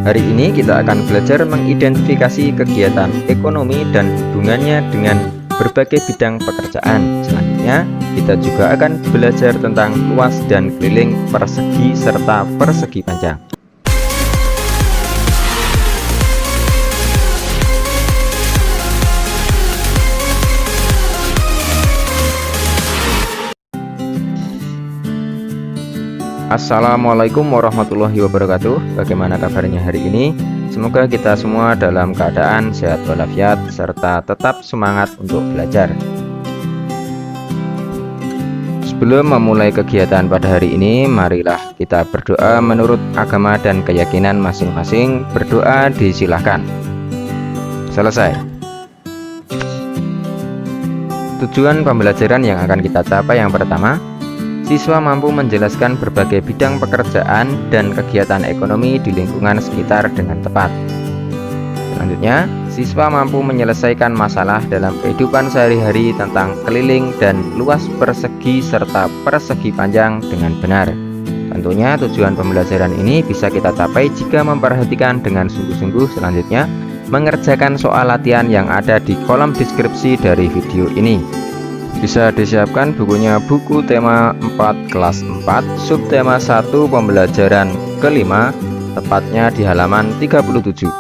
Hari ini kita akan belajar mengidentifikasi kegiatan ekonomi dan hubungannya dengan berbagai bidang pekerjaan. Selanjutnya, kita juga akan belajar tentang luas dan keliling, persegi, serta persegi panjang. Assalamualaikum warahmatullahi wabarakatuh. Bagaimana kabarnya hari ini? Semoga kita semua dalam keadaan sehat walafiat serta tetap semangat untuk belajar. Sebelum memulai kegiatan pada hari ini, marilah kita berdoa menurut agama dan keyakinan masing-masing. Berdoa disilahkan. Selesai. Tujuan pembelajaran yang akan kita capai yang pertama, siswa mampu menjelaskan berbagai bidang pekerjaan dan kegiatan ekonomi di lingkungan sekitar dengan tepat. Selanjutnya, siswa mampu menyelesaikan masalah dalam kehidupan sehari-hari tentang keliling dan luas persegi serta persegi panjang dengan benar. Tentunya tujuan pembelajaran ini bisa kita capai jika memperhatikan dengan sungguh-sungguh. Selanjutnya, mengerjakan soal latihan yang ada di kolom deskripsi dari video ini. Bisa disiapkan bukunya, buku tema 4 kelas 4 subtema 1 pembelajaran kelima, tepatnya di halaman 37.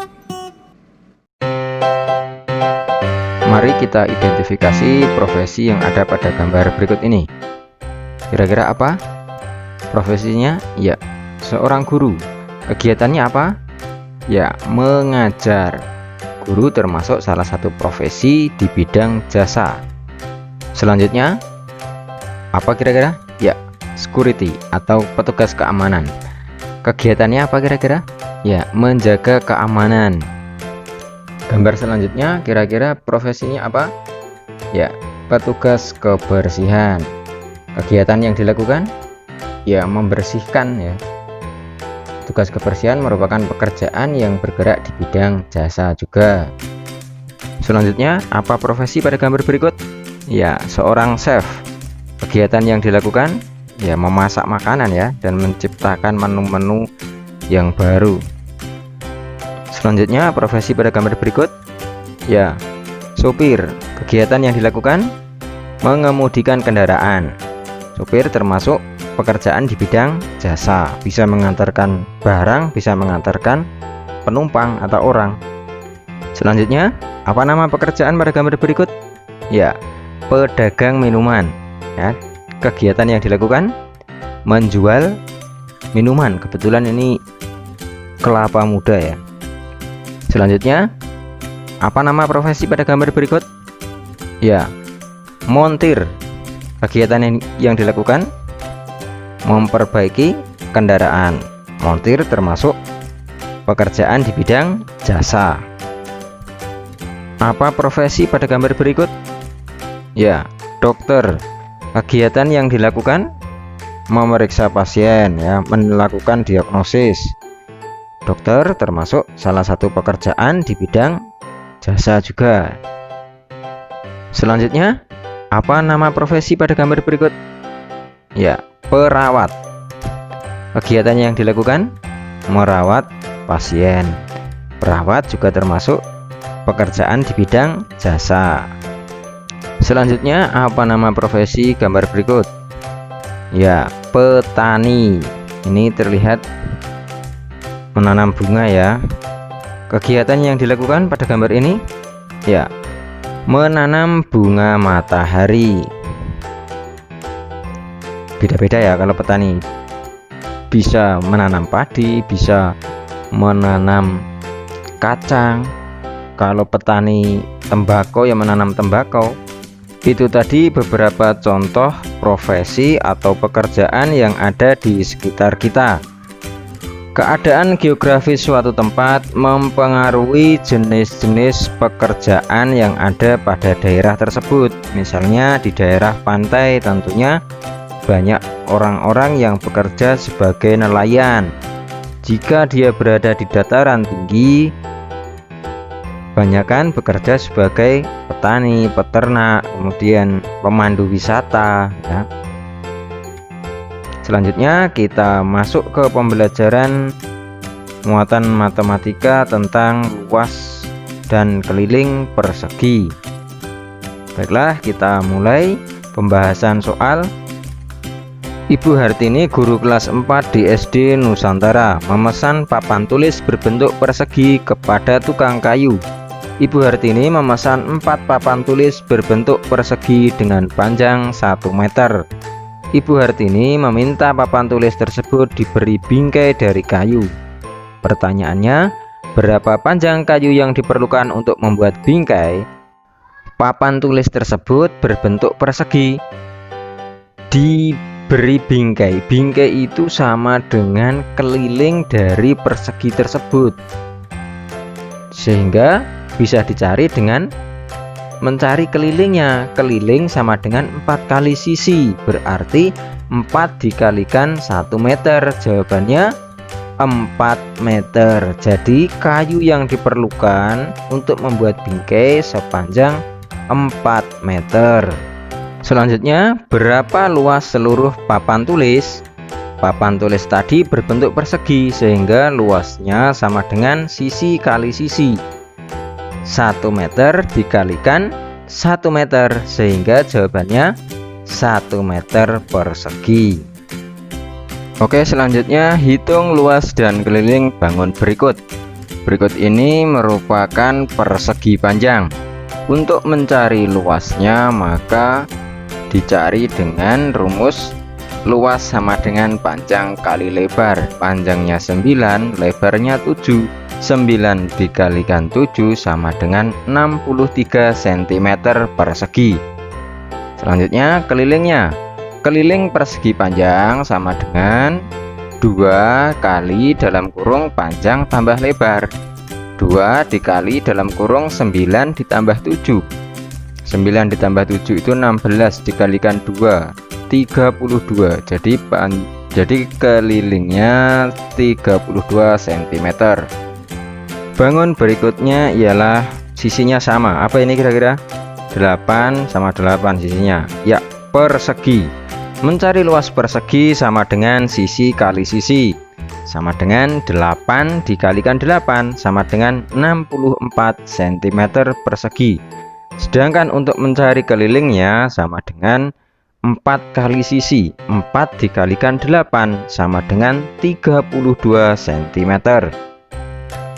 Mari kita identifikasi profesi yang ada pada gambar berikut ini. Kira-kira apa profesinya? Ya, seorang guru. Kegiatannya apa? Ya, mengajar. Guru termasuk salah satu profesi di bidang jasa. Selanjutnya, apa kira-kira? Ya, security atau petugas keamanan. Kegiatannya apa kira-kira? Ya, menjaga keamanan. Gambar selanjutnya, kira-kira profesinya apa? Ya, petugas kebersihan. Kegiatan yang dilakukan? Ya, membersihkan ya. Tugas kebersihan merupakan pekerjaan yang bergerak di bidang jasa juga. Selanjutnya, apa profesi pada gambar berikut? Ya, seorang chef. Kegiatan yang dilakukan ya memasak makanan ya dan menciptakan menu-menu yang baru. Selanjutnya, profesi pada gambar berikut ya sopir. Kegiatan yang dilakukan mengemudikan kendaraan. Sopir termasuk pekerjaan di bidang jasa, bisa mengantarkan barang, bisa mengantarkan penumpang atau orang. Selanjutnya, apa nama pekerjaan pada gambar berikut? Ya, pedagang minuman ya. Kegiatan yang dilakukan menjual minuman, kebetulan ini kelapa muda ya. Selanjutnya, apa nama profesi pada gambar berikut? Ya, montir. Kegiatan yang dilakukan memperbaiki kendaraan. Montir termasuk pekerjaan di bidang jasa. Apa profesi pada gambar berikut? Ya, dokter. Kegiatan yang dilakukan memeriksa pasien ya, melakukan diagnosis. Dokter termasuk salah satu pekerjaan di bidang jasa juga. Selanjutnya, apa nama profesi pada gambar berikut? Ya, perawat. Kegiatan yang dilakukan merawat pasien. Perawat juga termasuk pekerjaan di bidang jasa. Selanjutnya, apa nama profesi gambar berikut? Ya, petani. Ini terlihat menanam bunga ya. Kegiatan yang dilakukan pada gambar ini ya menanam bunga matahari. Beda-beda ya, kalau petani bisa menanam padi, bisa menanam kacang. Kalau petani tembakau ya menanam tembakau. Itu tadi beberapa contoh profesi atau pekerjaan yang ada di sekitar kita. Keadaan geografis suatu tempat mempengaruhi jenis-jenis pekerjaan yang ada pada daerah tersebut. Misalnya di daerah pantai tentunya banyak orang-orang yang bekerja sebagai nelayan. Jika dia berada di dataran tinggi, kebanyakan bekerja sebagai petani, peternak, kemudian pemandu wisata ya. Selanjutnya kita masuk ke pembelajaran muatan matematika tentang luas dan keliling persegi. Baiklah, kita mulai pembahasan soal. Ibu Hartini, guru kelas 4 di SD Nusantara, memesan papan tulis berbentuk persegi kepada tukang kayu. Ibu Hartini memesan 4 papan tulis berbentuk persegi dengan panjang 1 meter. Ibu Hartini meminta papan tulis tersebut diberi bingkai dari kayu. Pertanyaannya, berapa panjang kayu yang diperlukan untuk membuat bingkai papan tulis tersebut berbentuk persegi? Diberi bingkai. Bingkai itu sama dengan keliling dari persegi tersebut, sehingga bisa dicari dengan mencari kelilingnya. Keliling sama dengan 4 kali sisi, berarti 4 dikalikan 1 meter. Jawabannya 4 meter. Jadi kayu yang diperlukan untuk membuat bingkai sepanjang 4 meter. Selanjutnya, berapa luas seluruh papan tulis? Papan tulis tadi berbentuk persegi, sehingga luasnya sama dengan sisi kali sisi. 1 meter dikalikan 1 meter, sehingga jawabannya 1 meter persegi. Oke, selanjutnya hitung luas dan keliling bangun berikut. Berikut ini merupakan persegi panjang. Untuk mencari luasnya, maka dicari dengan rumus luas sama dengan panjang kali lebar. Panjangnya 9, lebarnya 7. 9 dikalikan 7 sama dengan 63 cm persegi. Selanjutnya kelilingnya. Keliling persegi panjang sama dengan 2 kali dalam kurung panjang tambah lebar. 2 dikali dalam kurung 9 ditambah 7. 9 ditambah 7 itu 16, dikalikan 2 32. Jadi kelilingnya 32 cm. Bangun berikutnya ialah sisinya sama. Apa ini kira-kira? 8 sama 8 sisinya. Ya, persegi. Mencari luas persegi sama dengan sisi kali sisi, sama dengan 8 dikalikan 8 sama dengan 64 cm persegi. Sedangkan untuk mencari kelilingnya sama dengan 4 kali sisi. 4 dikalikan 8 sama dengan 32 cm.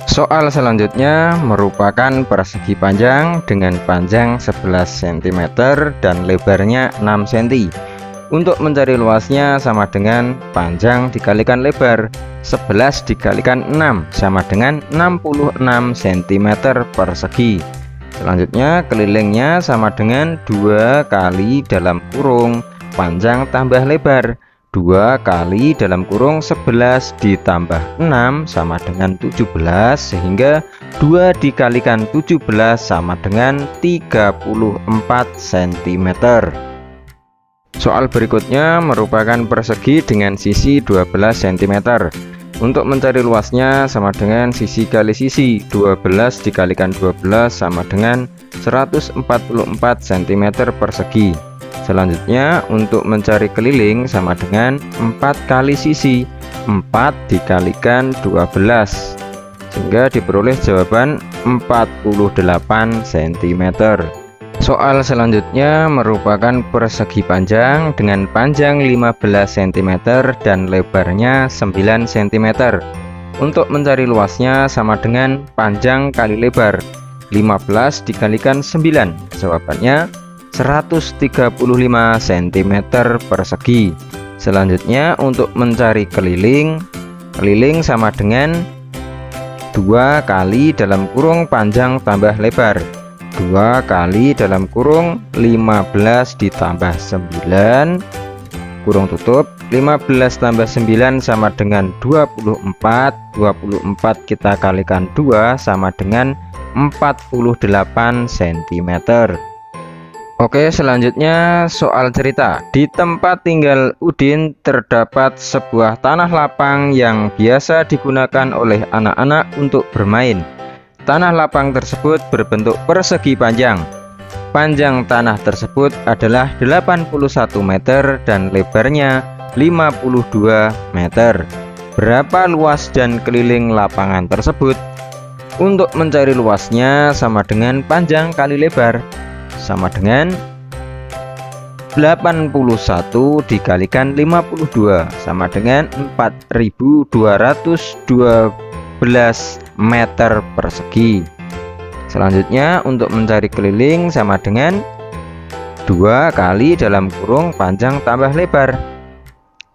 Soal selanjutnya merupakan persegi panjang dengan panjang 11 cm dan lebarnya 6 cm. Untuk mencari luasnya sama dengan panjang dikalikan lebar. 11 dikalikan 6 sama dengan 66 cm persegi. Selanjutnya kelilingnya sama dengan 2 kali dalam kurung panjang tambah lebar. 2 kali dalam kurung 11 ditambah 6 sama dengan 17, sehingga 2 dikalikan 17 sama dengan 34 cm. Soal berikutnya merupakan persegi dengan sisi 12 cm. Untuk mencari luasnya sama dengan sisi kali sisi. 12 dikalikan 12 sama dengan 144 cm persegi. Selanjutnya untuk mencari keliling sama dengan 4 kali sisi. 4 dikalikan 12, sehingga diperoleh jawaban 48 cm. Soal selanjutnya merupakan persegi panjang dengan panjang 15 cm dan lebarnya 9 cm. Untuk mencari luasnya sama dengan panjang kali lebar. 15 dikalikan 9, jawabannya 135 cm persegi. Selanjutnya untuk mencari keliling sama dengan 2 kali dalam kurung panjang tambah lebar. 2 kali dalam kurung 15 ditambah 9 kurung tutup. 15 tambah 9 sama dengan 24. 24 kita kalikan 2 sama dengan 48 cm. Oke, selanjutnya soal cerita. Di tempat tinggal Udin terdapat sebuah tanah lapang yang biasa digunakan oleh anak-anak untuk bermain. Tanah lapang tersebut berbentuk persegi panjang. Panjang tanah tersebut adalah 81 meter dan lebarnya 52 meter. Berapa luas dan keliling lapangan tersebut? Untuk mencari luasnya sama dengan panjang kali lebar, sama dengan 81 dikalikan 52 sama dengan 4212 meter persegi. Selanjutnya untuk mencari keliling sama dengan 2 kali dalam kurung panjang tambah lebar,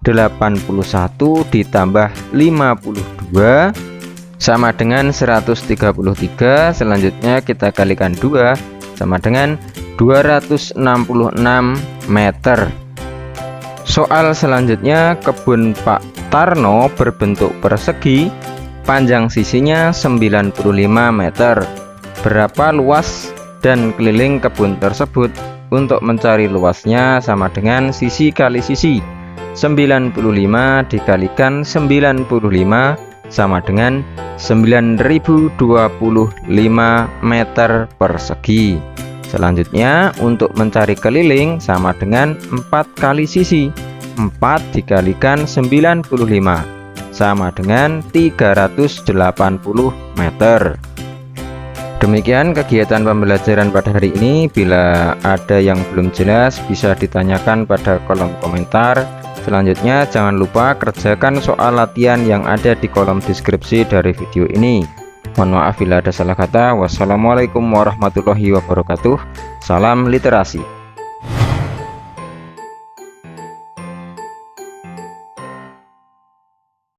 81 ditambah 52 sama dengan 133. Selanjutnya kita kalikan 2 sama dengan 266 meter. Soal selanjutnya, kebun Pak Tarno berbentuk persegi, panjang sisinya 95 meter. Berapa luas dan keliling kebun tersebut? Untuk mencari luasnya sama dengan sisi kali sisi, 95 dikalikan 95 sama dengan 9025 meter persegi. Selanjutnya untuk mencari keliling sama dengan 4 kali sisi, 4 dikalikan 95 sama dengan 380 meter. Demikian kegiatan pembelajaran pada hari ini. Bila ada yang belum jelas bisa ditanyakan pada kolom komentar. Selanjutnya jangan lupa kerjakan soal latihan yang ada di kolom deskripsi dari video ini. Mohon maaf bila ada salah kata. Wassalamualaikum warahmatullahi wabarakatuh. Salam literasi.